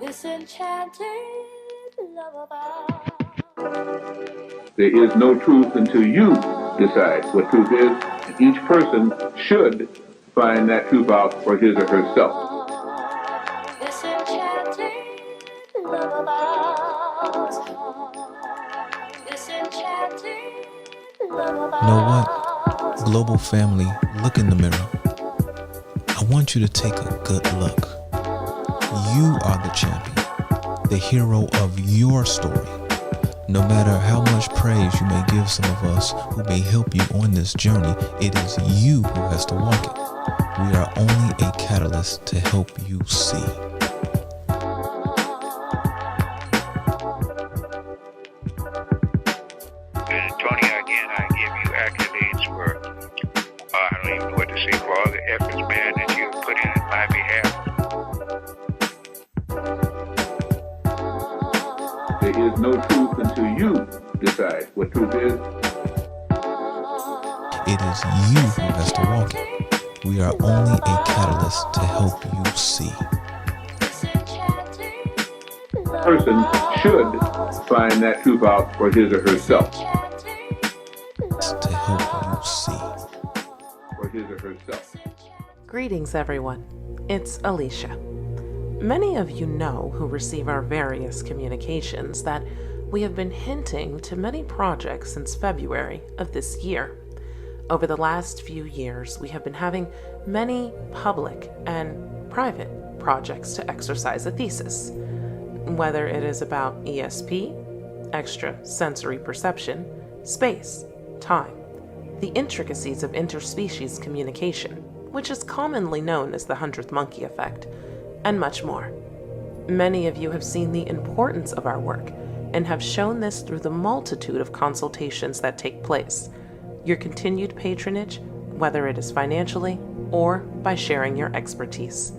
This enchanted lullaby. There is no truth until you decide what truth is, and each person should find that truth out for his or herself. This enchanted lullaby. This enchanted lullaby. Know what? Global family, look in the mirror. I want you to take a good look. You are the champion, the hero of your story. No matter how much praise you may give some of us who may help you on this journey, it is you who has to walk it. We are only a catalyst to help you see. Tony, again, I give you accolades for, I don't even know what to say, for all the efforts, man, that you put in my behalf. There is no truth until you decide what truth is. It is you who has to walk it. We are only a catalyst to help you see. A person should find that truth out for his or herself. To help you see. For his or herself. Greetings, everyone. It's Alicia. Many of you know who receive our various communications that we have been hinting to many projects since February of this year. Over the last few years, we have been having many public and private projects to exercise a thesis. Whether it is about ESP, extrasensory perception, space, time, the intricacies of interspecies communication, which is commonly known as the 100th monkey effect, and much more. Many of you have seen the importance of our work and have shown this through the multitude of consultations that take place. Your continued patronage, whether it is financially or by sharing your expertise.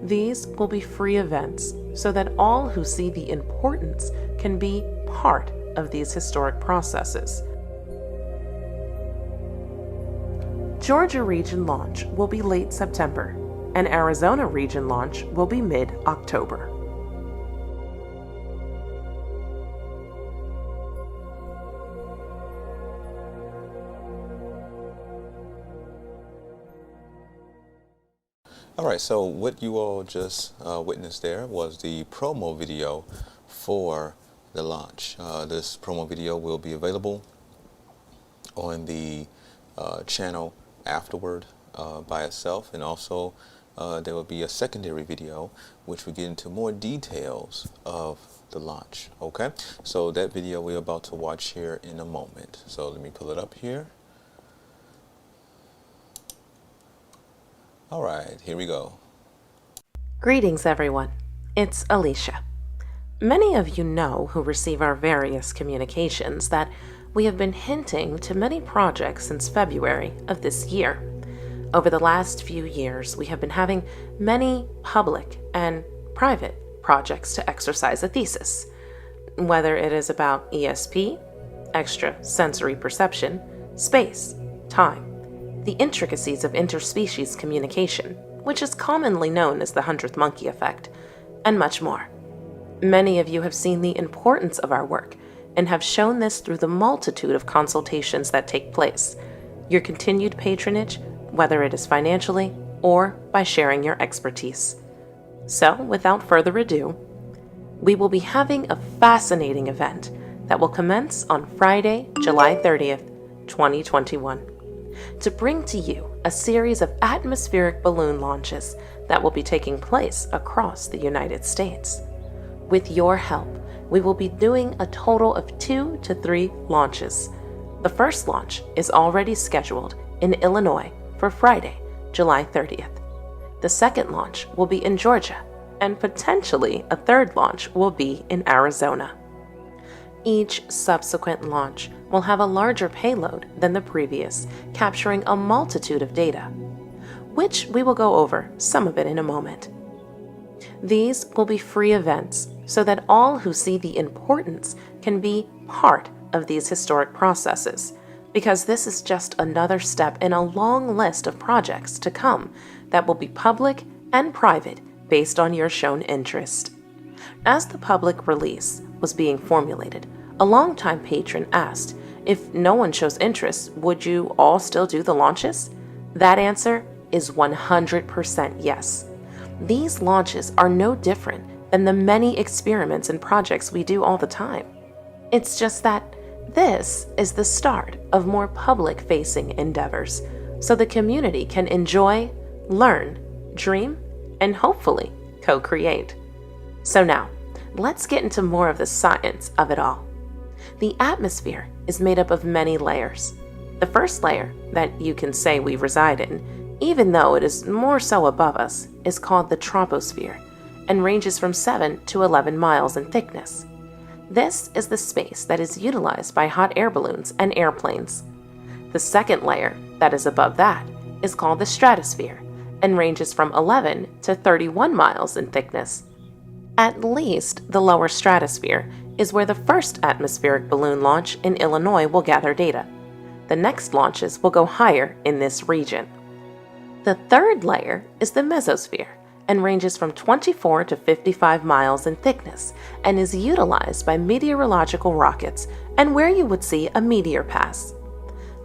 These will be free events so that all who see the importance can be part of these historic processes. Georgia region launch will be late September, and Arizona region launch will be mid-October. All right, so what you all just witnessed there was the promo video for the launch. This promo video will be available on the channel afterward by itself, and also there will be a secondary video which will get into more details of the launch. Okay, so that video we're about to watch here in a moment. So let me pull it up here. All right, here we go. Greetings, everyone. It's Alicia. Many of you know who receive our various communications that we have been hinting to many projects since February of this year. Over the last few years, we have been having many public and private projects to exercise a thesis. Whether it is about ESP, extrasensory perception, space, time, the intricacies of interspecies communication, which is commonly known as the 100th monkey effect, and much more. Many of you have seen the importance of our work and have shown this through the multitude of consultations that take place. Your continued patronage, whether it is financially or by sharing your expertise. So, without further ado, we will be having a fascinating event that will commence on Friday, July 30th, 2021. To bring to you a series of atmospheric balloon launches that will be taking place across the United States. With your help, we will be doing a total of 2 to 3 launches. The first launch is already scheduled in Illinois for Friday, July 30th. The second launch will be in Georgia, and potentially a third launch will be in Arizona. Each subsequent launch will have a larger payload than the previous, capturing a multitude of data, which we will go over some of it in a moment. These will be free events so that all who see the importance can be part of these historic processes, because this is just another step in a long list of projects to come that will be public and private based on your shown interest. As the public release was being formulated, a longtime patron asked, if no one shows interest, would you all still do the launches? That answer is 100% yes. These launches are no different than the many experiments and projects we do all the time. It's just that this is the start of more public-facing endeavors, so the community can enjoy, learn, dream, and hopefully co-create. So now, let's get into more of the science of it all. The atmosphere is made up of many layers. The first layer that you can say we reside in, even though it is more so above us, is called the troposphere and ranges from 7 to 11 miles in thickness. This is the space that is utilized by hot air balloons and airplanes. The second layer that is above that is called the stratosphere and ranges from 11 to 31 miles in thickness. At least the lower stratosphere is where the first atmospheric balloon launch in Illinois will gather data. The next launches will go higher in this region. The third layer is the mesosphere and ranges from 24 to 55 miles in thickness and is utilized by meteorological rockets and where you would see a meteor pass.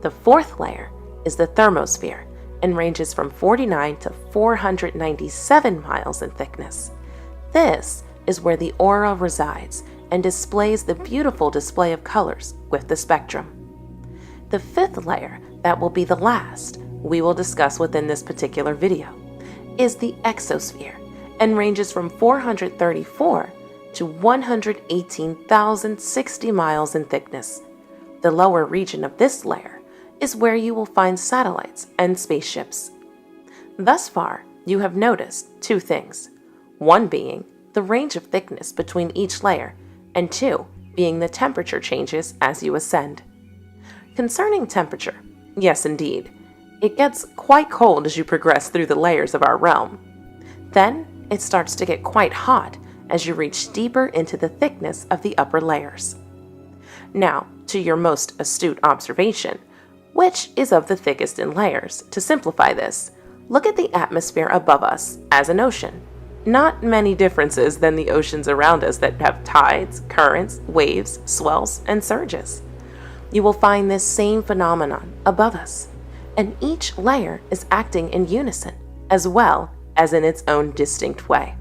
The fourth layer is the thermosphere and ranges from 49 to 497 miles in thickness. This is where the aura resides and displays the beautiful display of colors with the spectrum. The fifth layer, that will be the last we will discuss within this particular video, is the exosphere and ranges from 434 to 118,060 miles in thickness. The lower region of this layer is where you will find satellites and spaceships. Thus far, you have noticed two things. One being the range of thickness between each layer, and two being the temperature changes as you ascend. Concerning temperature, yes indeed, it gets quite cold as you progress through the layers of our realm. Then it starts to get quite hot as you reach deeper into the thickness of the upper layers. Now, to your most astute observation, which is of the thickest in layers, to simplify this, look at the atmosphere above us as an ocean. Not many differences than the oceans around us that have tides, currents, waves, swells, and surges. You will find this same phenomenon above us, and each layer is acting in unison, as well as in its own distinct way.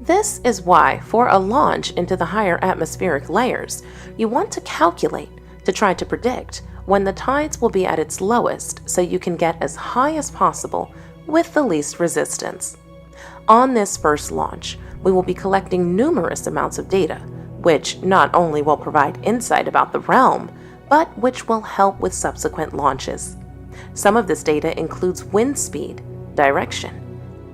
This is why, for a launch into the higher atmospheric layers, you want to calculate to try to predict when the tides will be at its lowest so you can get as high as possible with the least resistance. On this first launch, we will be collecting numerous amounts of data, which not only will provide insight about the realm, but which will help with subsequent launches. Some of this data includes wind speed, direction,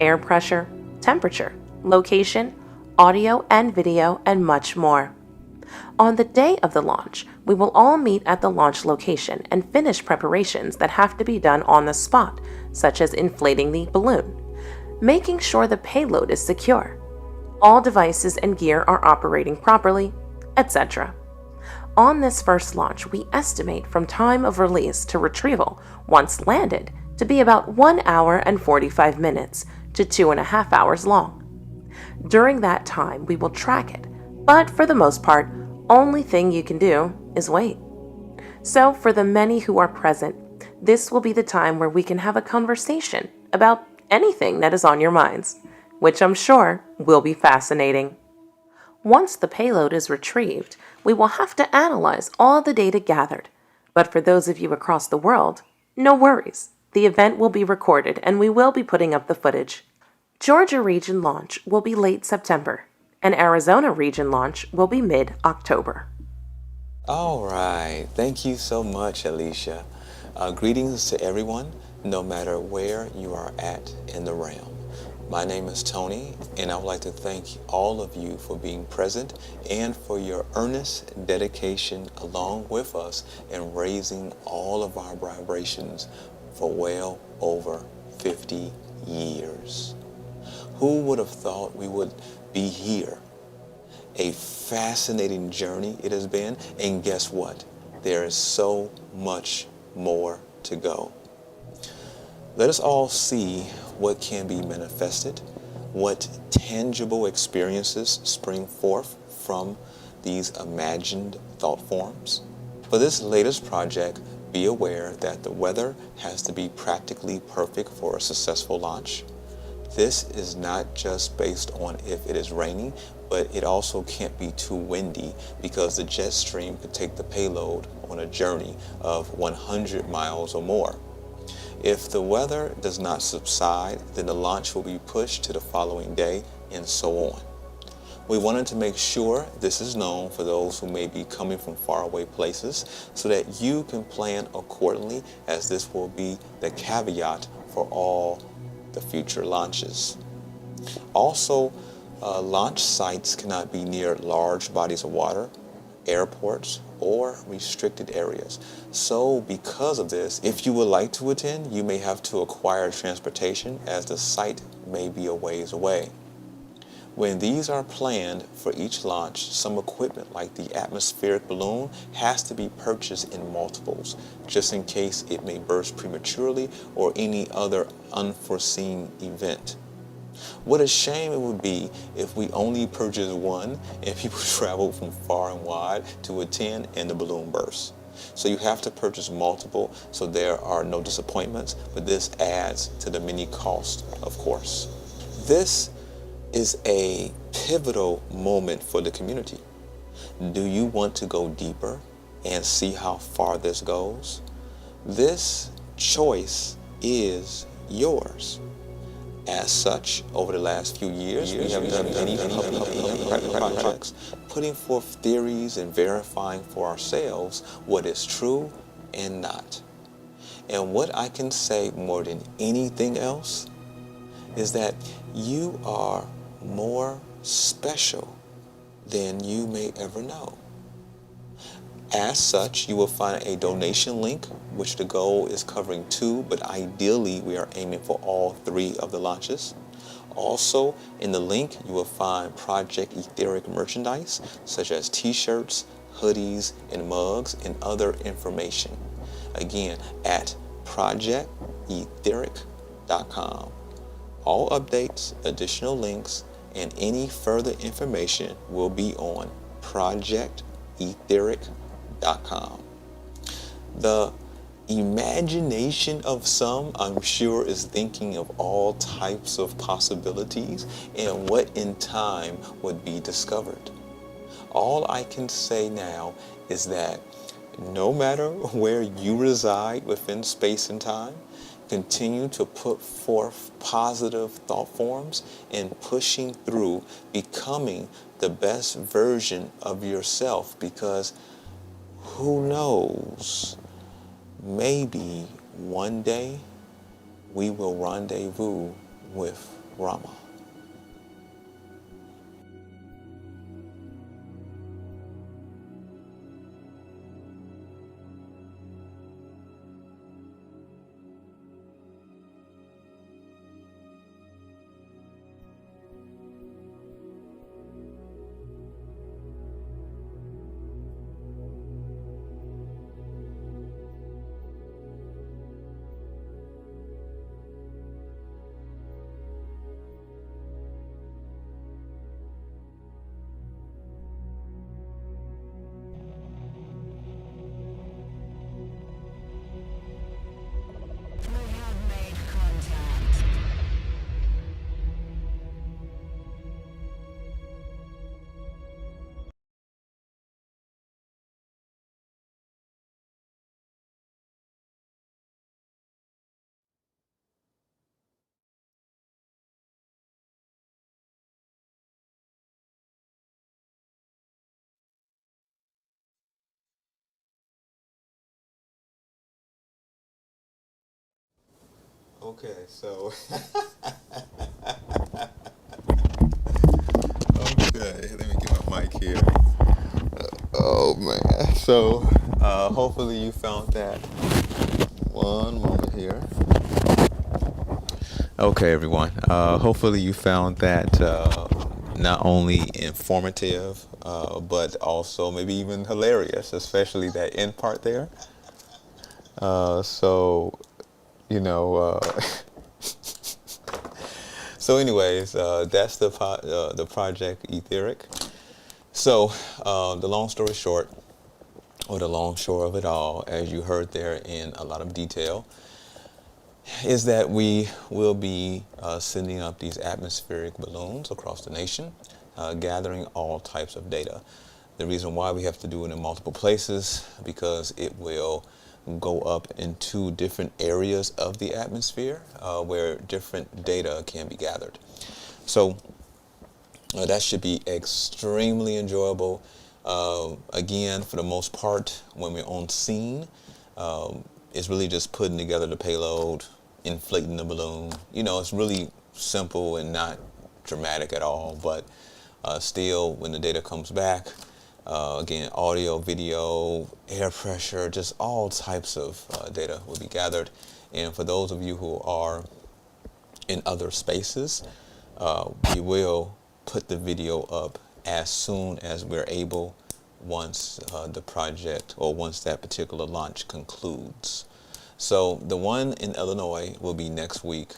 air pressure, temperature, location, audio and video, and much more. On the day of the launch, we will all meet at the launch location and finish preparations that have to be done on the spot, such as inflating the balloon, making sure the payload is secure, all devices and gear are operating properly, etc. On this first launch, we estimate from time of release to retrieval, once landed, to be about 1 hour and 45 minutes to 2.5 hours long. During that time, we will track it, but for the most part, only thing you can do is wait. So for the many who are present, this will be the time where we can have a conversation about anything that is on your minds, which I'm sure will be fascinating. Once the payload is retrieved, we will have to analyze all the data gathered. But for those of you across the world, no worries. The event will be recorded and we will be putting up the footage. Georgia region launch will be late September, and Arizona region launch will be mid-October. All right. Thank you so much, Alicia. Greetings to everyone, no matter where you are at in the realm. My name is Tony, and I would like to thank all of you for being present and for your earnest dedication along with us in raising all of our vibrations for well over 50 years. Who would have thought we would be here? A fascinating journey it has been, and guess what? There is so much more to go. Let us all see what can be manifested what tangible experiences spring forth from these imagined thought forms. For this latest project, be aware that the weather has to be practically perfect for a successful launch. This is not just based on if it is raining, but it also can't be too windy because the jet stream could take the payload on a journey of 100 miles or more. If the weather does not subside, then the launch will be pushed to the following day, and so on. We wanted to make sure this is known for those who may be coming from faraway places so that you can plan accordingly, as this will be the caveat for all the future launches. Also, launch sites cannot be near large bodies of water, airports, or restricted areas. So because of this, if you would like to attend, you may have to acquire transportation as the site may be a ways away. When these are planned for each launch, some equipment like the atmospheric balloon has to be purchased in multiples, just in case it may burst prematurely or any other unforeseen event. What a shame it would be if we only purchased one and people traveled from far and wide to attend and the balloon bursts. So you have to purchase multiple so there are no disappointments, but this adds to the many costs, of course. This is a pivotal moment for the community. Do you want to go deeper and see how far this goes? This choice is yours. As such, over the last few years, we have done many public projects, putting forth theories and verifying for ourselves what is true and not. And what I can say more than anything else is that you are more special than you may ever know. As such, you will find a donation link, which the goal is covering 2, but ideally we are aiming for all 3 of the launches. Also, in the link, you will find Project Etheric merchandise, such as t-shirts, hoodies, and mugs, and other information. Again, at projectetheric.com. All updates, additional links, and any further information will be on projectetheric.com. The imagination of some, I'm sure, is thinking of all types of possibilities and what in time would be discovered. All I can say now is that no matter where you reside within space and time, continue to put forth positive thought forms and pushing through, becoming the best version of yourself, because who knows, maybe one day we will rendezvous with Rama. Okay, so okay, let me get my mic here. Oh man, so hopefully you found that. One moment here. Okay, everyone. Hopefully you found that not only informative, but also maybe even hilarious, especially that end part there. So, you know, So anyways, that's the project Etheric. So the long story short, or the long short of it all, as you heard there in a lot of detail, is that we will be sending up these atmospheric balloons across the nation, gathering all types of data. The reason why we have to do it in multiple places, because it will go up into different areas of the atmosphere where different data can be gathered. So that should be extremely enjoyable. Again, for the most part, when we're on scene, it's really just putting together the payload, inflating the balloon. You know, it's really simple and not dramatic at all, but still, when the data comes back, again, audio, video, air pressure, just all types of data will be gathered. And for those of you who are in other spaces, we will put the video up as soon as we're able, once the project or once that particular launch concludes. So the one in Illinois will be next week.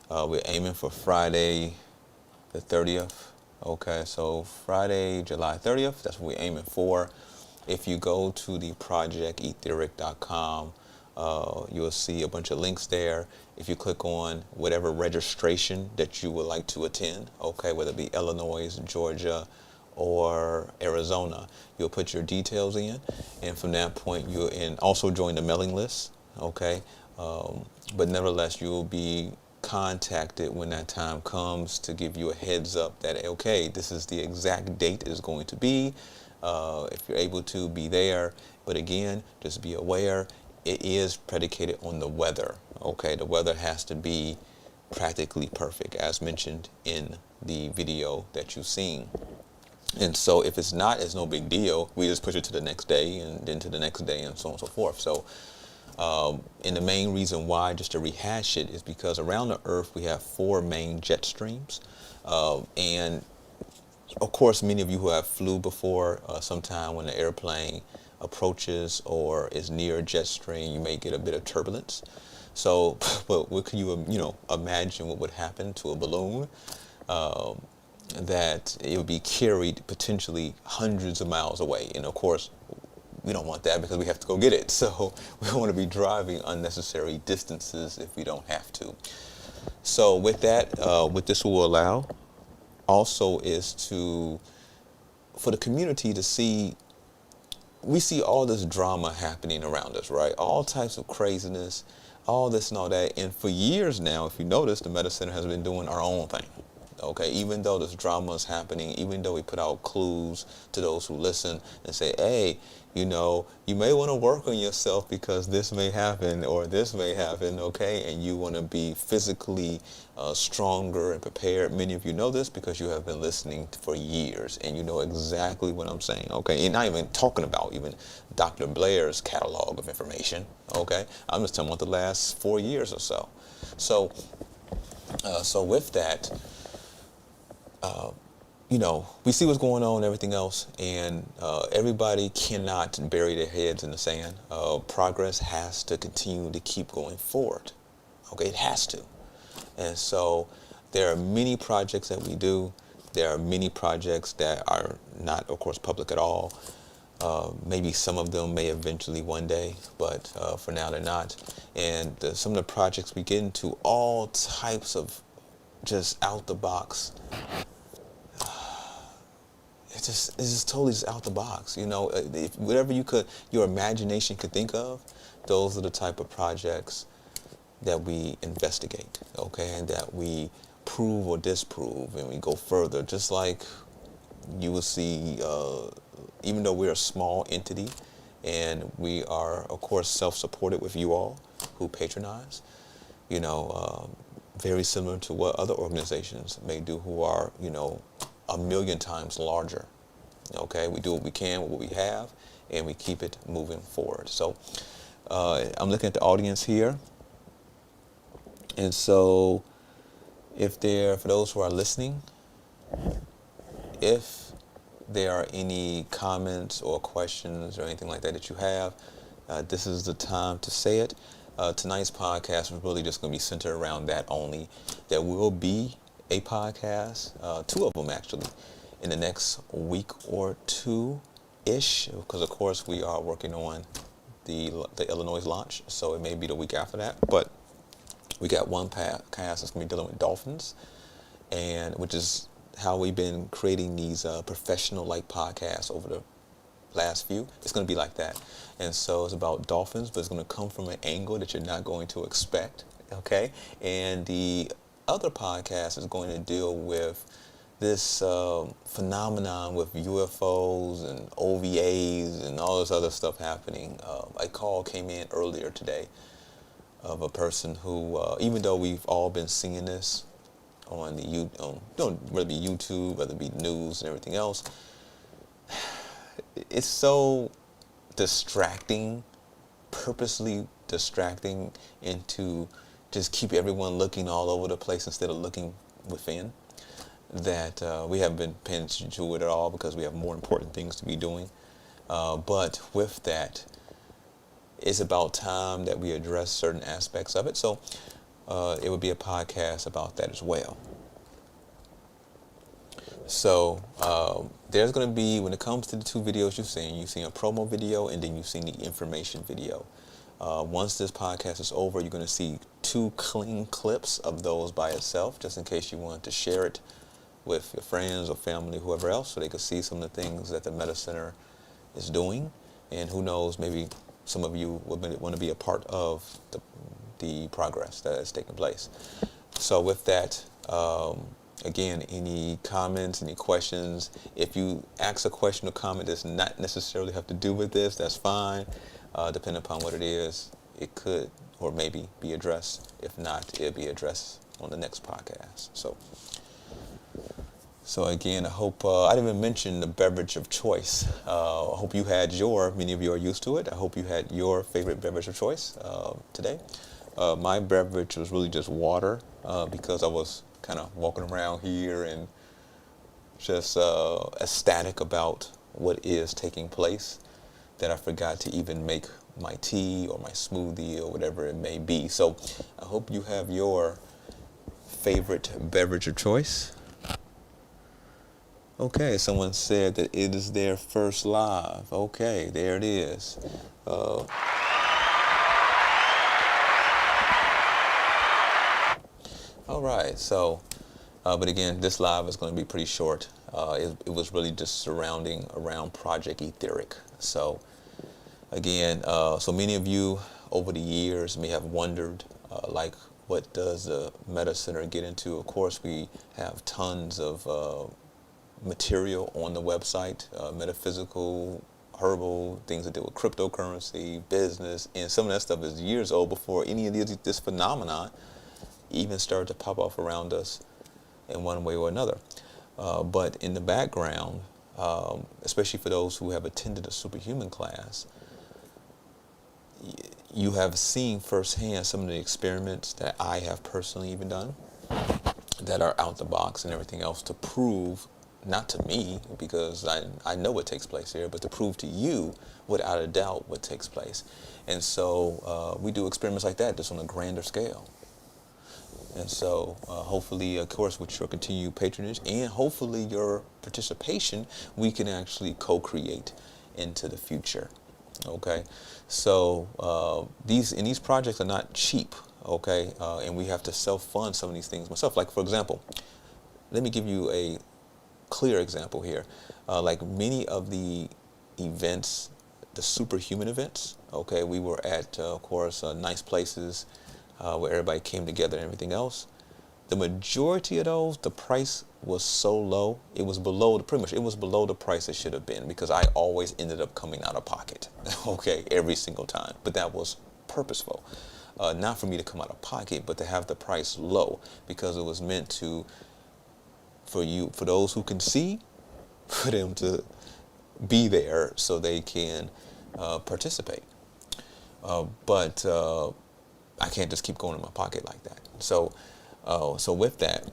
We're aiming for Friday the 30th. Okay, so Friday, July 30th, that's what we're aiming for. If you go to the projectetheric.com, you'll see a bunch of links there. If you click on whatever registration that you would like to attend, okay, whether it be Illinois, Georgia, or Arizona, you'll put your details in, and from that point you'll also join the mailing list, okay. But nevertheless, you'll be contacted when that time comes to give you a heads up that, okay, this is the exact date is going to be. If you're able to be there, but again, just be aware, it is predicated on the weather. Okay, the weather has to be practically perfect, as mentioned in the video that you've seen. And so if it's not, it's no big deal. We just push it to the next day and then to the next day and so on and so forth. So and the main reason why, just to rehash it, is because around the Earth we have 4 main jet streams. And of course, many of you who have flew before, sometime when the airplane approaches or is near a jet stream, you may get a bit of turbulence. So, but what can you imagine what would happen to a balloon? That it would be carried potentially hundreds of miles away. And of course, we don't want that because we have to go get it. So we don't want to be driving unnecessary distances if we don't have to. So with that, what this will allow also is for the community to see, we see all this drama happening around us, right? All types of craziness, all this and all that. And for years now, if you notice, the Meta Center has been doing our own thing. Okay, even though this drama is happening, even though we put out clues to those who listen and say, hey, you may want to work on yourself because this may happen or this may happen, okay? And you want to be physically stronger and prepared. Many of you know this because you have been listening for years and you know exactly what I'm saying, okay? And not even talking about even Dr. Blair's catalog of information, okay? I'm just talking about the last 4 years or so. So with that, we see what's going on and everything else, and everybody cannot bury their heads in the sand. Progress has to continue to keep going forward. Okay, it has to. And so there are many projects that we do. There are many projects that are not, of course, public at all. Maybe some of them may eventually one day, but for now they're not. And some of the projects we get into, all types of just out the box. It's just totally just out the box. If whatever your imagination could think of, those are the type of projects that we investigate, okay, and that we prove or disprove, and we go further. Just like you will see, even though we're a small entity, and we are, of course, self-supported with you all who patronize, very similar to what other organizations may do who are, 1,000,000 times larger. Okay, we do what we can with what we have, and we keep it moving forward. So I'm looking at the audience here, and so for those who are listening, if there are any comments or questions or anything like that you have, this is the time to say it. Tonight's podcast is really just going to be centered around that only. There will be a podcast, 2 of them actually, in the next week or 2-ish, because of course we are working on the Illinois launch, so it may be the week after that. But we got one podcast that's going to be dealing with dolphins, and which is how we've been creating these professional-like podcasts over the last few. It's going to be like that. And so it's about dolphins, but it's going to come from an angle that you're not going to expect, okay? And the other podcast is going to deal with this phenomenon with UFOs and OVAs and all this other stuff happening. A call came in earlier today of a person who, even though we've all been seeing this on the whether it be YouTube, whether it be news and everything else, it's so distracting, purposely distracting, into just keep everyone looking all over the place instead of looking within, that we haven't been paying attention to it at all because we have more important things to be doing. But with that, it's about time that we address certain aspects of it. So it would be a podcast about that as well. So there's going to be, when it comes to the 2 videos you've seen a promo video and then you've seen the information video. Once this podcast is over, you're going to see 2 clean clips of those by itself, just in case you want to share it with your friends or family, whoever else, so they can see some of the things that the Meta Center is doing. And who knows, maybe some of you would want to be a part of the progress that is taking place. So with that, again, any comments, any questions? If you ask a question or comment that does not necessarily have to do with this, that's fine. Depending upon what it is, it could or maybe be addressed. If not, it'll be addressed on the next podcast. So again, I hope, I didn't even mention the beverage of choice. I hope you had many of you are used to it. I hope you had your favorite beverage of choice today. My beverage was really just water because I was kind of walking around here and just ecstatic about what is taking place, that I forgot to even make my tea or my smoothie or whatever it may be. So I hope you have your favorite beverage of choice. Okay, someone said that it is their first live. Okay, there it is. All right, so, but again, this live is going to be pretty short. It was really just surrounding around Project Etheric. So, again, so many of you over the years may have wondered, like, what does the Meta Center get into? Of course, we have tons of material on the website, metaphysical, herbal, things that deal with cryptocurrency, business, and some of that stuff is years old before any of this phenomenon even started to pop off around us in one way or another. But in the background, especially for those who have attended a superhuman class, you have seen firsthand some of the experiments that I have personally even done that are out the box and everything else to prove, not to me, because I know what takes place here, but to prove to you without a doubt what takes place. And so we do experiments like that just on a grander scale. And so hopefully, of course, with your continued patronage and hopefully your participation, we can actually co-create into the future. Okay, so these projects are not cheap. Okay, and we have to self-fund some of these things myself. Like, for example, let me give you a clear example here. Like many of the events, the superhuman events, okay, we were at, of course, nice places where everybody came together and everything else. The majority of those, the price was so low, it was below the price it should have been, because I always ended up coming out of pocket, okay, every single time. But that was purposeful. Not for me to come out of pocket, but to have the price low, because it was meant to, for those who can see, for them to be there so they can participate. But I can't just keep going in my pocket like that. So with that,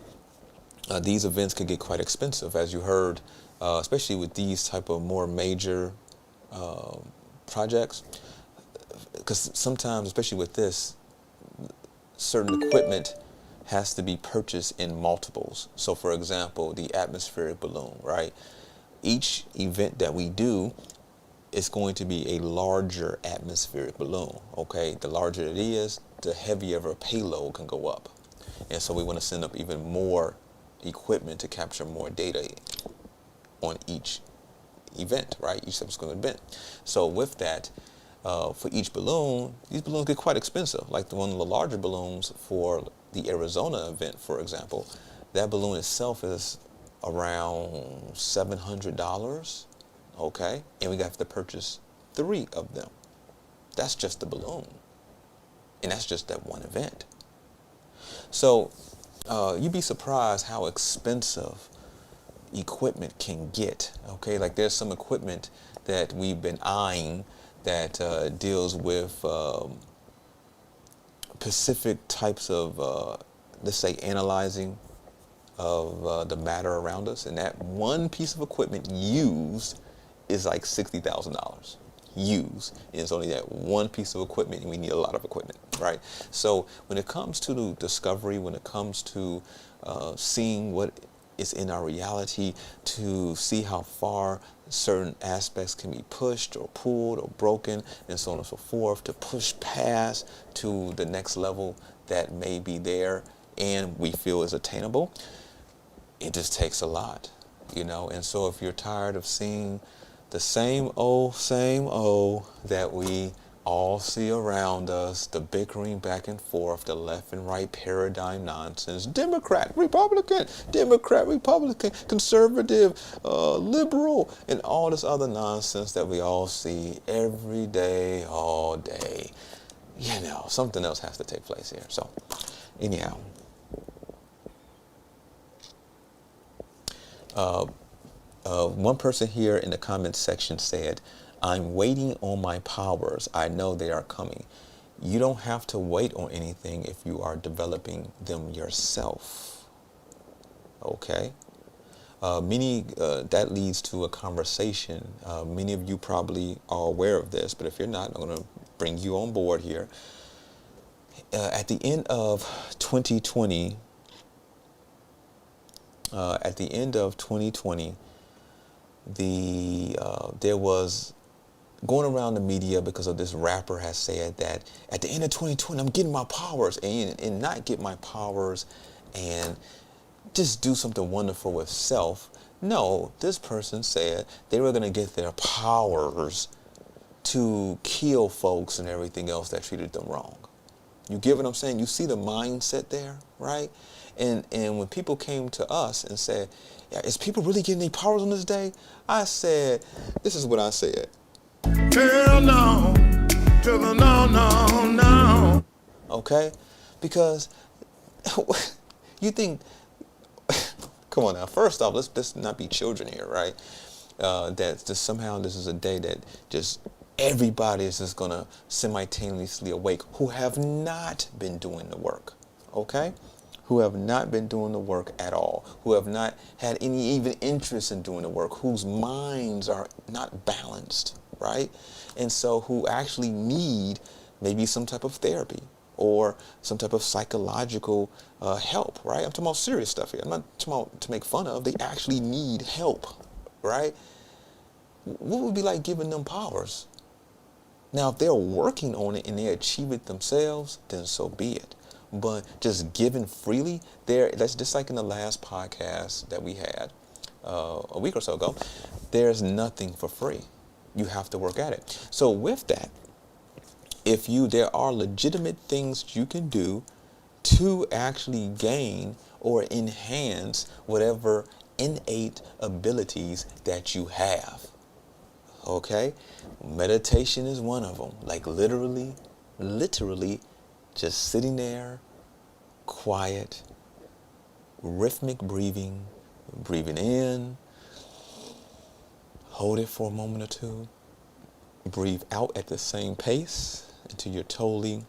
these events could get quite expensive, as you heard, especially with these type of more major projects. Because sometimes, especially with this, certain equipment has to be purchased in multiples. So for example, the atmospheric balloon, right? Each event that we do is going to be a larger atmospheric balloon, okay? The larger it is, the heavier of a payload can go up. And so we want to send up even more equipment to capture more data on each event, right? Each subsequent event. So with that, for each balloon, these balloons get quite expensive. Like one of the larger balloons for the Arizona event, for example, that balloon itself is around $700, okay? And we have to purchase 3 of them. That's just the balloon. And that's just that one event. So you'd be surprised how expensive equipment can get, okay? Like there's some equipment that we've been eyeing that deals with specific types of, let's say, analyzing of the matter around us. And that one piece of equipment used is like $60,000 used. And it's only that one piece of equipment, and we need a lot of equipment, right? So when it comes to the discovery, when it comes to seeing what is in our reality, to see how far certain aspects can be pushed or pulled or broken and so on and so forth, to push past to the next level that may be there and we feel is attainable, it just takes a lot, you know. And so if you're tired of seeing the same old that we all see around us, the bickering back and forth, the left and right paradigm nonsense, Democrat, Republican, conservative, liberal, and all this other nonsense that we all see every day, all day, you know, something else has to take place here. So anyhow, one person here in the comments section said, I'm waiting on my powers. I know they are coming. You don't have to wait on anything if you are developing them yourself. Okay? That leads to a conversation. Many of you probably are aware of this, but if you're not, I'm going to bring you on board here. At the end of 2020, there was going around the media because of this rapper has said that at the end of 2020 I'm getting my powers, and not get my powers and just do something wonderful with self. No, this person said they were going to get their powers to kill folks and everything else that treated them wrong. You get what I'm saying? You see the mindset there, right? And when people came to us and said, yeah, is people really getting their powers on this day? I said, this is what I said. Hell no, to the no. Okay? Because you think, come on now, first off, let's not be children here, right? That just somehow this is a day that just everybody is just going to simultaneously awake who have not been doing the work, okay? Who have not been doing the work at all, who have not had any even interest in doing the work, whose minds are not balanced, right? And so who actually need maybe some type of therapy or some type of psychological help, right? I'm talking about serious stuff here. I'm not talking about to make fun of. They actually need help, right? What would be like giving them powers? Now, if they're working on it and they achieve it themselves, then so be it. But just giving freely, that's just like in the last podcast that we had a week or so ago, there's nothing for free. You have to work at it. So with that, there are legitimate things you can do to actually gain or enhance whatever innate abilities that you have. Okay? Meditation is one of them. Like literally just sitting there, quiet, rhythmic breathing in, hold it for a moment or two, breathe out at the same pace until you're totally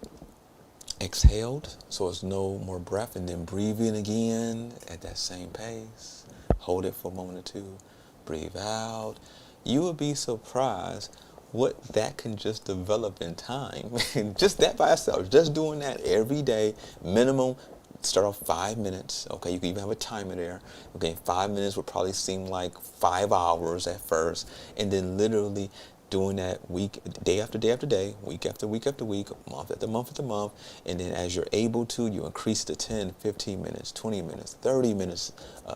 exhaled, so it's no more breath, and then breathe in again at that same pace, hold it for a moment or two, breathe out. You would be surprised what that can just develop in time. Just that by itself, just doing that every day, minimum start off 5 minutes. Okay, you can even have a timer there. Okay, 5 minutes would probably seem like 5 hours at first, and then literally doing that day after day after day, week after week after week, month after month after month, and then as you're able to, you increase to 10, 15 minutes, 20 minutes, 30 minutes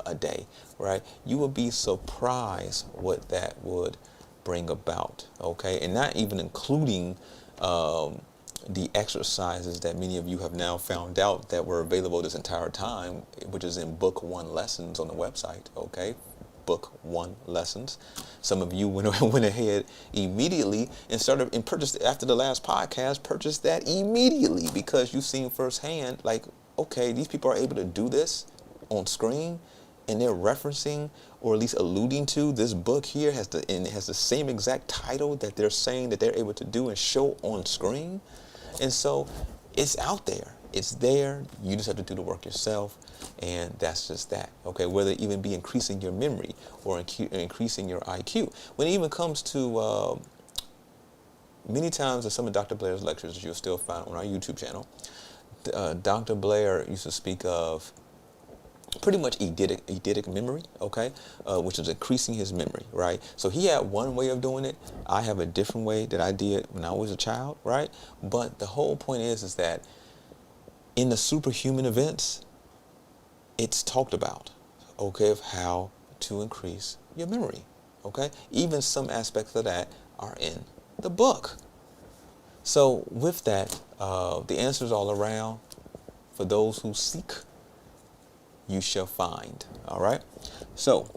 a day, right? You will be surprised what that would bring about, okay? And not even including the exercises that many of you have now found out that were available this entire time, which is in Book 1 lessons on the website, okay? Book 1 lessons. Some of you went ahead immediately and purchased, after the last podcast, purchased that immediately because you've seen firsthand, like, okay, these people are able to do this on screen, and they're referencing or at least alluding to this book here and it has the same exact title that they're saying that they're able to do and show on screen. And so it's out there. It's there. You just have to do the work yourself. And that's just that. Okay, whether it even be increasing your memory or increasing your IQ. When it even comes to many times in some of Dr. Blair's lectures that you'll still find on our YouTube channel, Dr. Blair used to speak of pretty much eidetic memory, okay, which is increasing his memory, right? So he had one way of doing it. I have a different way that I did when I was a child, right? But the whole point is that in the superhuman events, it's talked about, okay, of how to increase your memory, okay? Even some aspects of that are in the book. So with that, the answers all around. For those who seek, you shall find. All right. So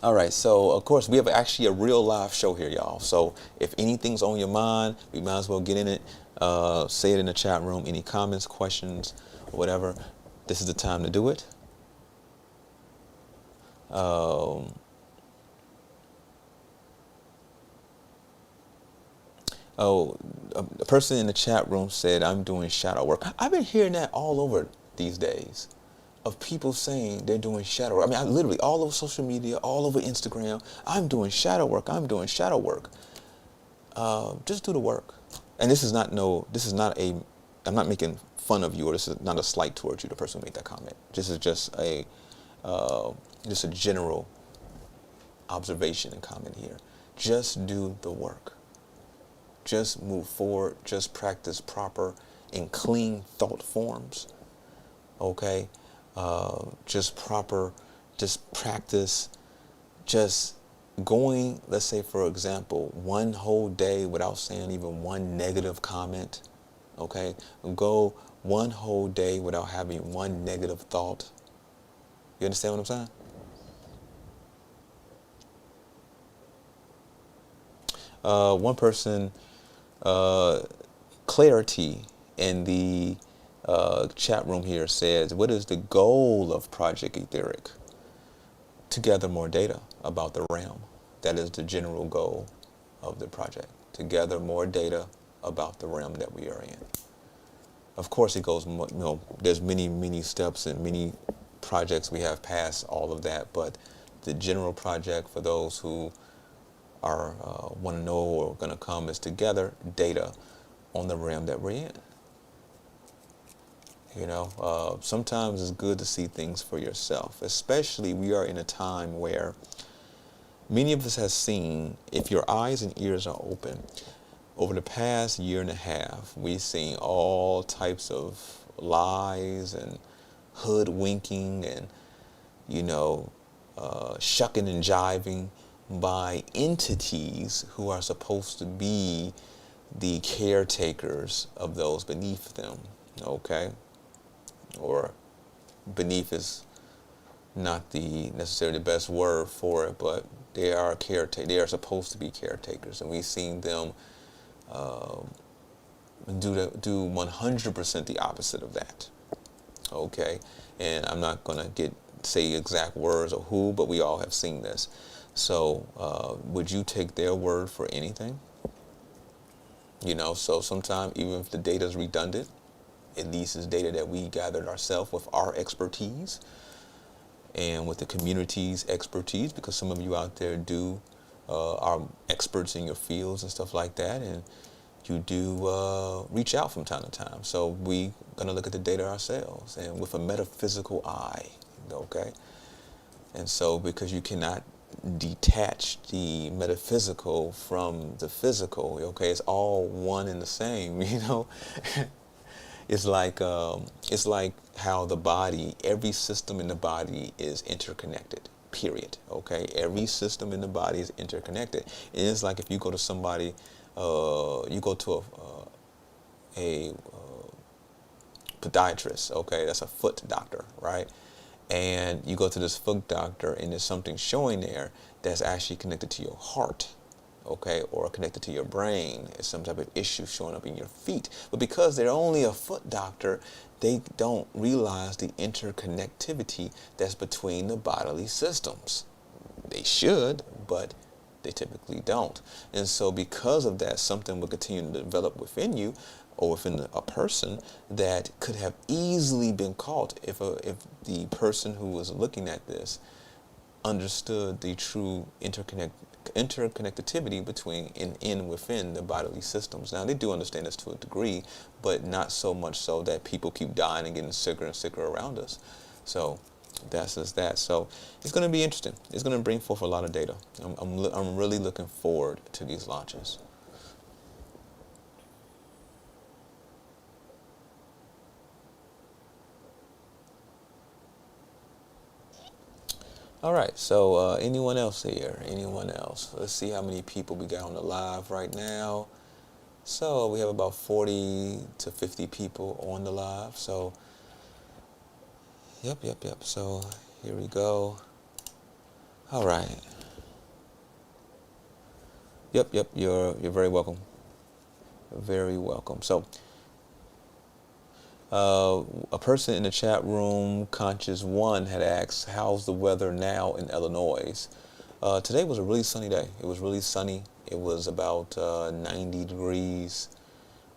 of course we have actually a real live show here, y'all. So if anything's on your mind, we might as well get in it. Say it in the chat room. Any comments, questions, or whatever. This is the time to do it. A person in the chat room said, I'm doing shadow work. I've been hearing that all over these days, of people saying they're doing shadow work. I mean, I literally all over social media, all over Instagram, I'm doing shadow work. I'm doing shadow work. Just do the work. And I'm not making fun of you, or this is not a slight towards you, the person who made that comment. This is just a general observation and comment here. Just do the work. Just move forward. Just practice proper and clean thought forms. Okay, just practice, just going, let's say, for example, one whole day without saying even one negative comment. Okay, go one whole day without having one negative thought. You understand what I'm saying? One person, Clarity, in the chat room here says, what is the goal of Project Etheric? To gather more data about the realm. That is the general goal of the project. To gather more data about the realm that we are in. Of course, it goes, there's many steps and many projects we have past all of that, but the general project for those who are want to know or going to come is to gather data on the realm that we're in. You know, sometimes it's good to see things for yourself, especially we are in a time where many of us have seen, if your eyes and ears are open, over the past year and a half, we've seen all types of lies and hoodwinking and, shucking and jiving by entities who are supposed to be the caretakers of those beneath them, okay? Or beneath is not necessarily the best word for it, but they are they are supposed to be caretakers, and we've seen them do 100% the opposite of that. Okay, and I'm not gonna say exact words or who, but we all have seen this. So would you take their word for anything? So sometimes even if the data is redundant, at least it's data that we gathered ourselves with our expertise and with the community's expertise, because some of you out there are experts in your fields and stuff like that, and you do reach out from time to time. So we gonna look at the data ourselves and with a metaphysical eye, okay? And so because you cannot detach the metaphysical from the physical, okay? It's all one and the same, you know? It's like how the body, every system in the body is interconnected, period, okay? Every system in the body is interconnected. It is like if you go to somebody, you go to a podiatrist, okay? That's a foot doctor, right? And you go to this foot doctor and there's something showing there that's actually connected to your heart, okay, or connected to your brain. It's some type of issue showing up in your feet. But because they're only a foot doctor, they don't realize the interconnectivity that's between the bodily systems. They should, but they typically don't. And so because of that, something will continue to develop within you or within a person that could have easily been caught if the person who was looking at this understood the true interconnectivity between and within the bodily systems. Now, they do understand this to a degree, but not so much so that people keep dying and getting sicker and sicker around us. So that's just that. So it's going to be interesting. It's going to bring forth a lot of data. I'm really looking forward to these launches. All right, so anyone else here? Anyone else? Let's see how many people we got on the live right now. So we have about 40 to 50 people on the live. So, yep. So here we go. All right. Yep. You're very welcome. Very welcome. So, a person in the chat room, Conscious One, had asked, how's the weather now in Illinois? Today was a really sunny day. It was really sunny. It was about 90 degrees.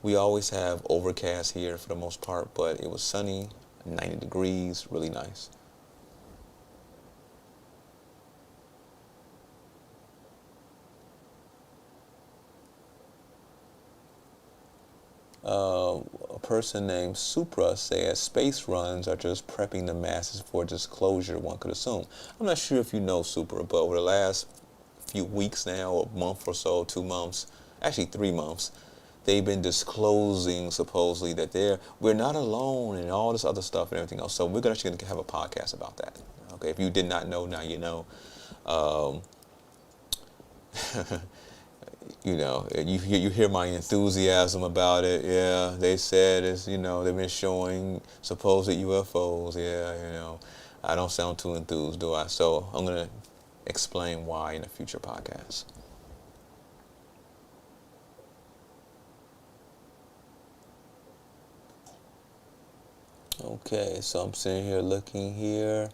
We always have overcast here for the most part, but it was sunny, 90 degrees, really nice. A person named Supra says space runs are just prepping the masses for disclosure, one could assume. I'm not sure if you know Supra, but over the last few weeks now, a month or so, 2 months, actually 3 months, they've been disclosing supposedly that we're not alone and all this other stuff and everything else. So we're actually going to have a podcast about that. Okay, if you did not know, now you know. You know, you hear my enthusiasm about it. Yeah, they said it's, you know, they've been showing supposed UFOs. Yeah, you know, I don't sound too enthused, do I? So I'm going to explain why in a future podcast. Okay, so I'm sitting here looking here.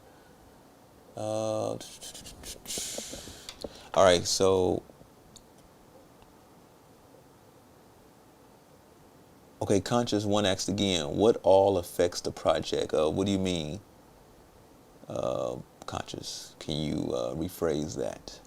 All right, so okay, Conscious One asked again, what all affects the project? What do you mean, Conscious? Can you rephrase that?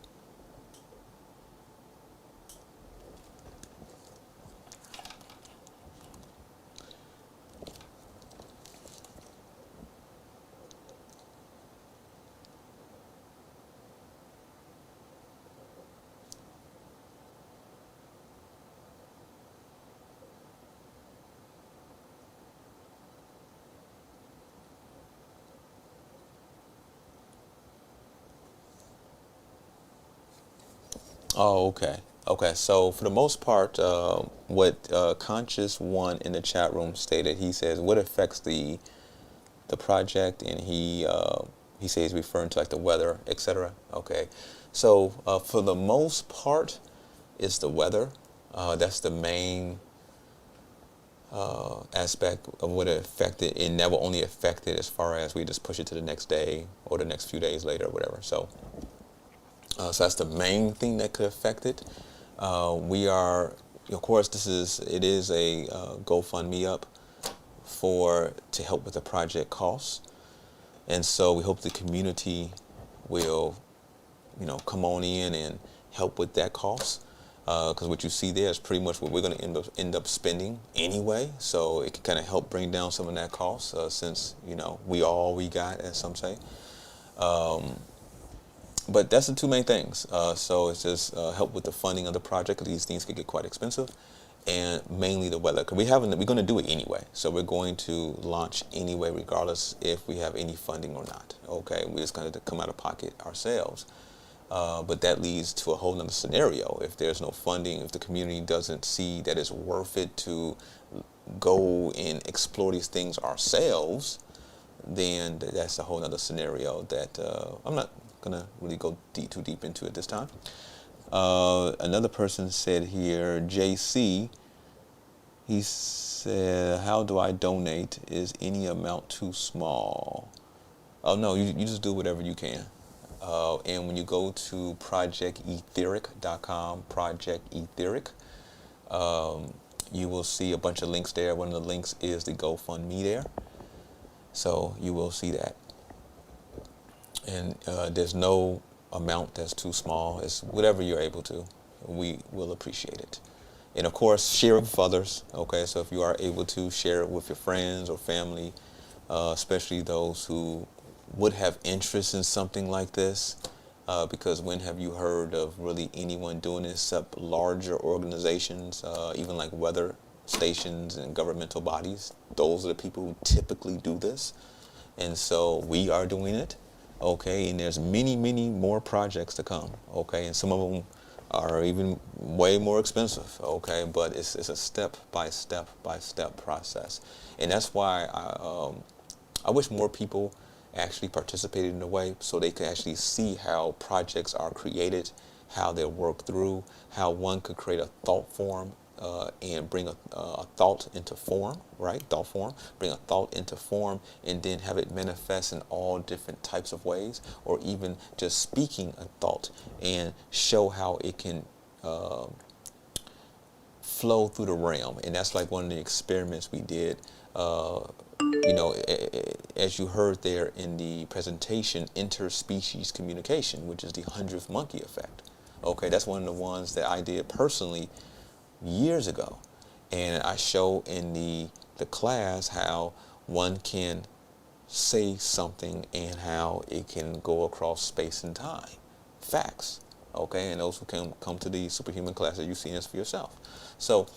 Oh, okay. Okay, so for the most part, what Conscious One in the chat room stated, he says, what affects the project, and he says referring to like the weather, etc. Okay, so for the most part, it's the weather. That's the main aspect of what it affected. It never only affected as far as we just push it to the next day or the next few days later or whatever. So that's the main thing that could affect it. We are, of course, it is a GoFundMe up to help with the project costs, and so we hope the community will, come on in and help with that cost. because what you see there is pretty much what we're going to end up spending anyway. So it can kind of help bring down some of that cost, since we all we got, as some say. But that's the two main things. So it's just help with the funding of the project, because these things could get quite expensive, and mainly the weather. Because we're going to do it anyway. So we're going to launch anyway, regardless if we have any funding or not. Okay, we're just going to come out of pocket ourselves. But that leads to a whole nother scenario. If there's no funding, if the community doesn't see that it's worth it to go and explore these things ourselves, then that's a whole nother scenario that I'm not going to really go too deep into at this time. Another person said here, JC, he said, how do I donate? Is any amount too small? Oh, no, you just do whatever you can. And when you go to projectetheric.com, Project Etheric, you will see a bunch of links there. One of the links is the GoFundMe there. So you will see that. And there's no amount that's too small. It's whatever you're able to. We will appreciate it. And of course, share it with others. Okay, so if you are able to, share it with your friends or family, especially those who would have interest in something like this. Because when have you heard of really anyone doing this except larger organizations, even like weather stations and governmental bodies? Those are the people who typically do this. And so we are doing it. Okay, and there's many more projects to come. Okay, and some of them are even way more expensive. Okay, but it's a step by step process, and that's why I wish more people actually participated in a way so they could actually see how projects are created, how they're worked through, how one could create a thought form and bring a thought into form, right? Thought form, bring a thought into form, and then have it manifest in all different types of ways, or even just speaking a thought and show how it can flow through the realm. And that's like one of the experiments we did. As you heard there in the presentation, interspecies communication, which is the 100th monkey effect. Okay, that's one of the ones that I did personally years ago, and I show in the class how one can say something and how it can go across space and time. Facts. Okay, and those who can come to the superhuman classes, you've seen this for yourself. So,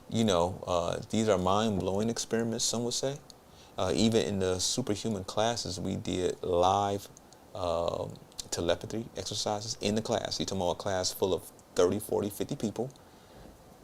these are mind-blowing experiments, some would say. Even in the superhuman classes, we did live telepathy exercises in the class. You're talking about a class full of 30, 40, 50 people,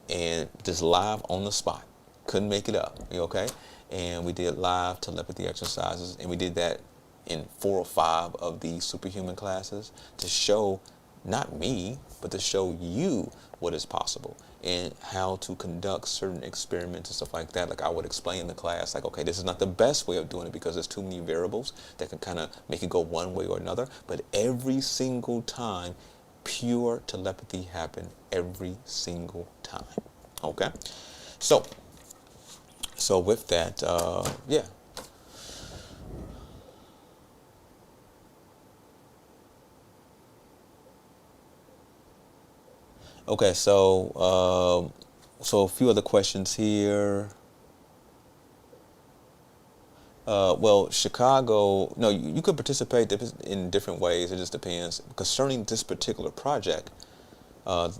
and just live on the spot. Couldn't make it up, okay? And we did live telepathy exercises, and we did that in 4 or 5 of these superhuman classes to show, not me, but to show you what is possible and how to conduct certain experiments and stuff like that. Like I would explain in the class, like, okay, this is not the best way of doing it because there's too many variables that can kind of make it go one way or another. But every single time, pure telepathy happened every single time. Okay, so with that, yeah. Okay, so a few other questions here. Well, Chicago, no, you could participate in different ways. It just depends. Concerning this particular project,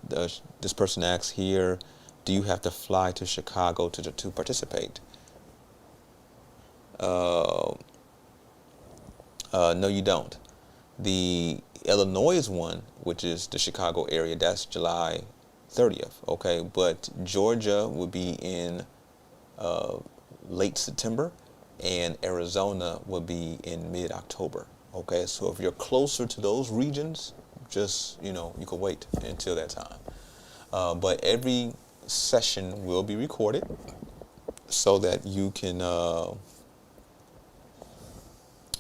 this person asks here, do you have to fly to Chicago to participate? No, you don't. The Illinois one, which is the Chicago area, that's July 30th, okay? But Georgia would be in late September, and Arizona would be in mid-October, okay? So if you're closer to those regions, just, you can wait until that time. But every session will be recorded so that you can,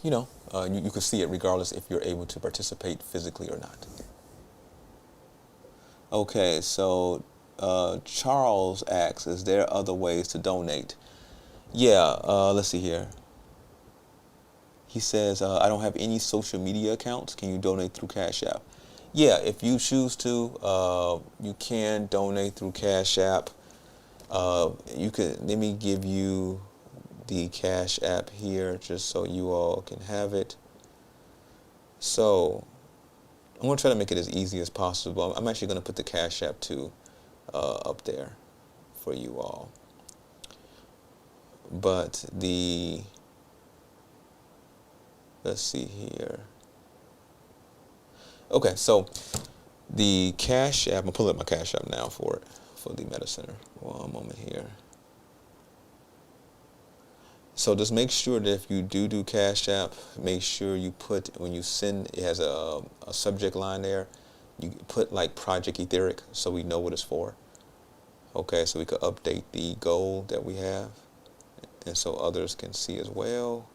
you can see it regardless if you're able to participate physically or not. Okay, so Charles asks, is there other ways to donate? Yeah, let's see here. He says, I don't have any social media accounts. Can you donate through Cash App? Yeah, if you choose to, you can donate through Cash App. You could, let me give you the Cash App here just so you all can have it. So I'm going to try to make it as easy as possible. I'm actually going to put the Cash App too up there for you all. But let's see here. Okay, so the Cash App, I'm going to pull up my Cash App now for the Meta Center. One moment here. So just make sure that if you do Cash App, make sure you put, when you send, it has a subject line there. You put like Project Etheric so we know what it's for. Okay, so we could update the goal that we have and so others can see as well.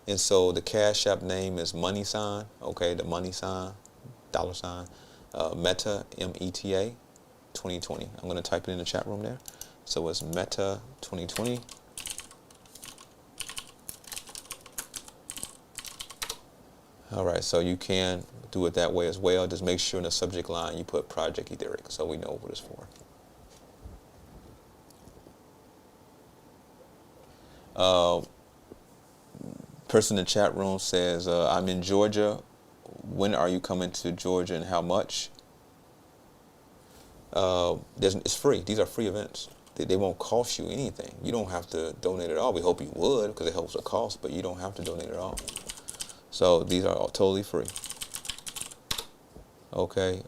And so the Cash App name is money sign, okay, the money sign, dollar sign, Meta, META 2020. I'm going to type it in the chat room there. So it's Meta 2020. All right, so you can do it that way as well. Just make sure in the subject line you put Project Etheric so we know what it's for. Person in the chat room says, I'm in Georgia. When are you coming to Georgia and how much? It's free. These are free events. They won't cost you anything. You don't have to donate at all. We hope you would because it helps the cost, but you don't have to donate at all. So these are all totally free. Okay.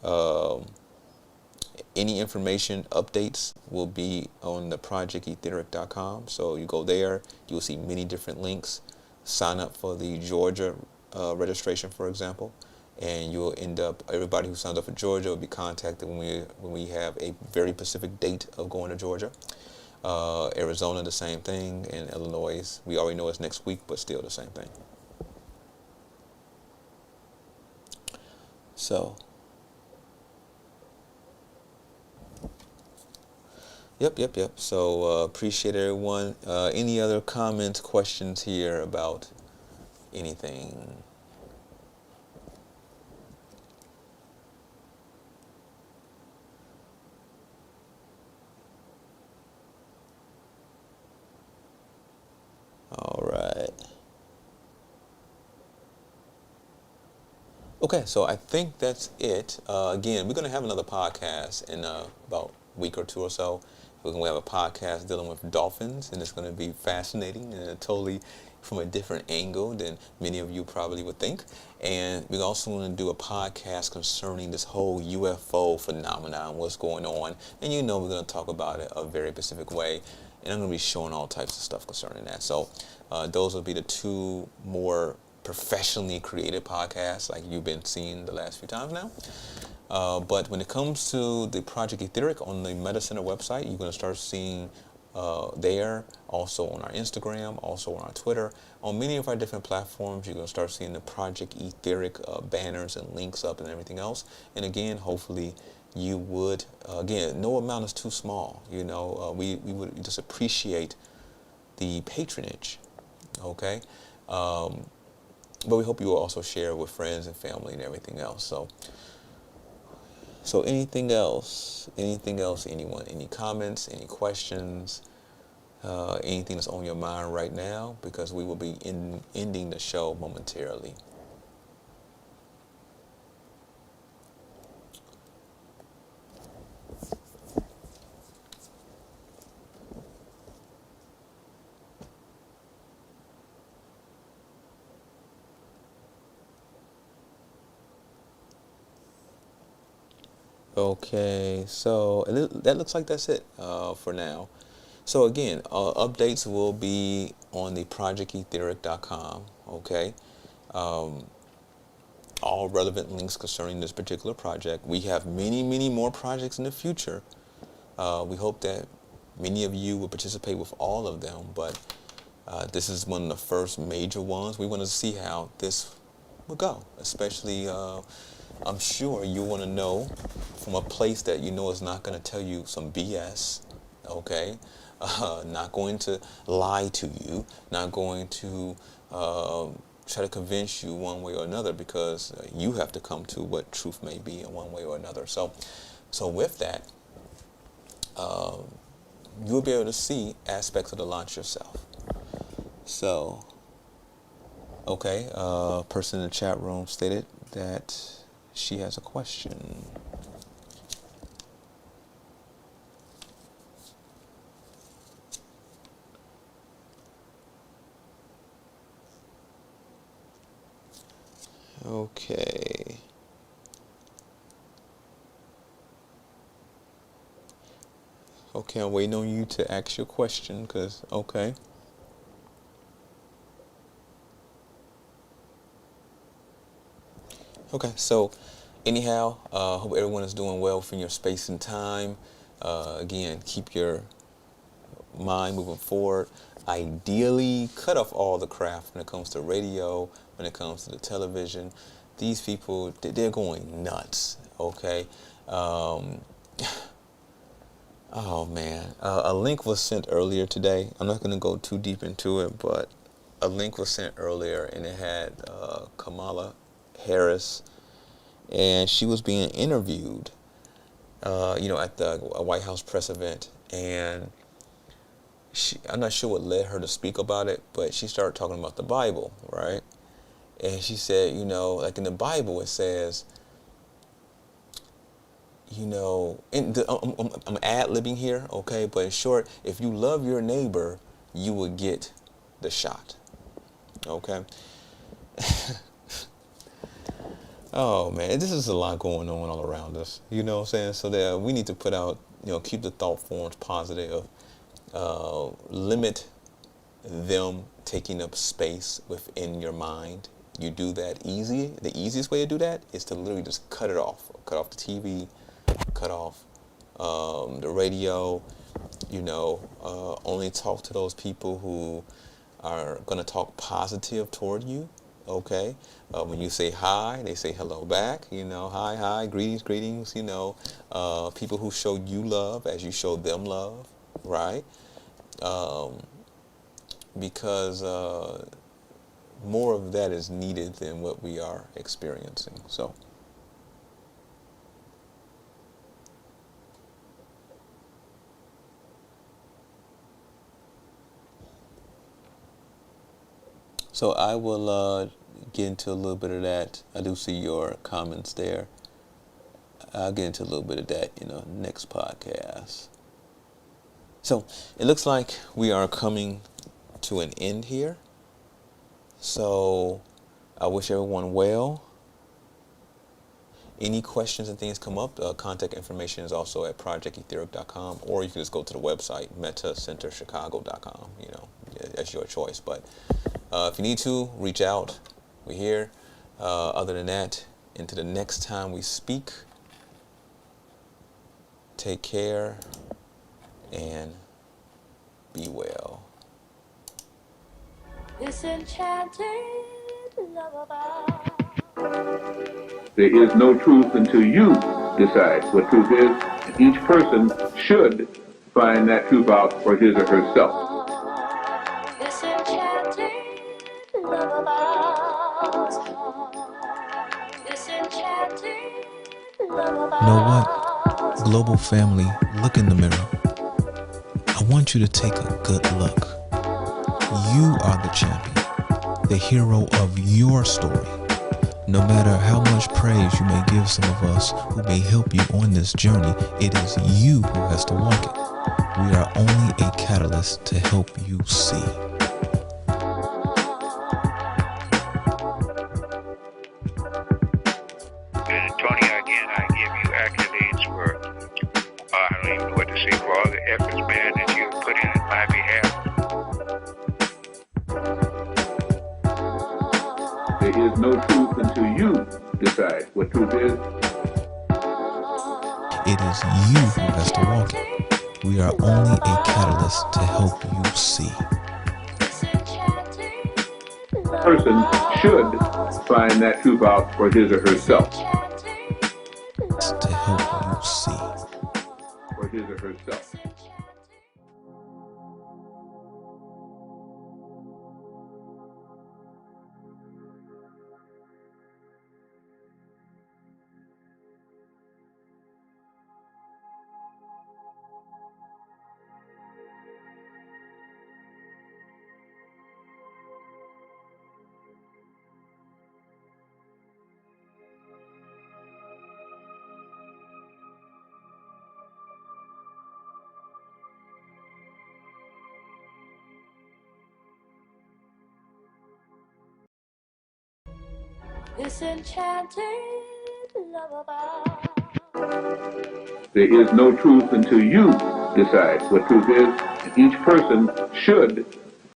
Any information updates will be on the projectetheric.com. So you go there, you'll see many different links. Sign up for the Georgia registration, for example, and you'll end up, everybody who signs up for Georgia will be contacted when we have a very specific date of going to Georgia. Arizona, the same thing, and Illinois, we already know it's next week, but still the same thing. So, yep. So appreciate everyone. Any other comments, questions here about anything? All right. Okay, so I think that's it. Again, we're going to have another podcast in about a week or two or so. We're going to have a podcast dealing with dolphins, and it's going to be fascinating and totally from a different angle than many of you probably would think. And we're also going to do a podcast concerning this whole UFO phenomenon, what's going on. And you know we're going to talk about it a very specific way. And I'm going to be showing all types of stuff concerning that. So those will be the two more professionally created podcasts like you've been seeing the last few times now. But when it comes to the Project Etheric on the Meta Center website, you're going to start seeing there, also on our Instagram, also on our Twitter, on many of our different platforms. You're going to start seeing the Project Etheric banners and links up and everything else. And again, hopefully you would, again, no amount is too small. You know, we would just appreciate the patronage, okay? But we hope you will also share with friends and family and everything else. So anything else, anyone, any comments, any questions, anything that's on your mind right now, because we will be ending the show momentarily. Okay, so that looks like that's it for now. So again, updates will be on the projectetheric.com, okay? All relevant links concerning this particular project. We have many more projects in the future. We hope that many of you will participate with all of them, but this is one of the first major ones. We want to see how this will go, especially I'm sure you want to know from a place that you know is not going to tell you some BS, okay? Not going to lie to you, not going to try to convince you one way or another, because you have to come to what truth may be in one way or another. So with that, you'll be able to see aspects of the launch yourself. So, okay, person in the chat room stated that she has a question. Okay. Okay, I'm waiting on you to ask your question, because, okay. Okay, so anyhow, hope everyone is doing well within your space and time. Again, keep your mind moving forward. Ideally, cut off all the crap when it comes to radio, when it comes to the television. These people, they're going nuts, okay? Oh man, a link was sent earlier today. I'm not going to go too deep into it, but a link was sent earlier, and it had Kamala Harris, and she was being interviewed, at the White House press event, and I'm not sure what led her to speak about it, but she started talking about the Bible, right? And she said, like in the Bible, it says, I'm ad-libbing here, okay? But in short, if you love your neighbor, you will get the shot, okay? Oh, man, this is a lot going on all around us, you know what I'm saying? So that we need to put out, keep the thought forms positive, limit them taking up space within your mind. You do that easy. The easiest way to do that is to literally just cut it off. Cut off the TV, cut off the radio, only talk to those people who are going to talk positive toward you, okay? When you say hi, they say hello back, hi, greetings, people who show you love as you show them love, right? Because more of that is needed than what we are experiencing. So I will get into a little bit of that. I do see your comments there. I'll get into a little bit of that, next podcast. So it looks like we are coming to an end here. So I wish everyone well. Any questions and things come up, contact information is also at projectetheric.com, or you can just go to the website, metacenterchicago.com. That's your choice. But if you need to, reach out. We're here. Other than that, until the next time we speak, take care and be well. This enchanted lullaby. There is no truth until you decide what truth is, and each person should find that truth out for his or herself. This enchanted lullaby. This enchanted lullaby. You know what? Global family, look in the mirror. I want you to take a good look. You are the champion, the hero of your story. No matter how much praise you may give some of us who may help you on this journey, it is you who has to walk it. We are only a catalyst to help you see. And Tony, again, I give you accolades for, I don't even know what to say, for all the efforts, man, that you put in my behalf. There is no truth until you decide what truth is. It is you who has to walk it. We are only a catalyst to help you see. A person should find that truth out for his or herself. To help you see. For his or herself. this enchanted lullaby. There is no truth until you decide what truth is, and each person should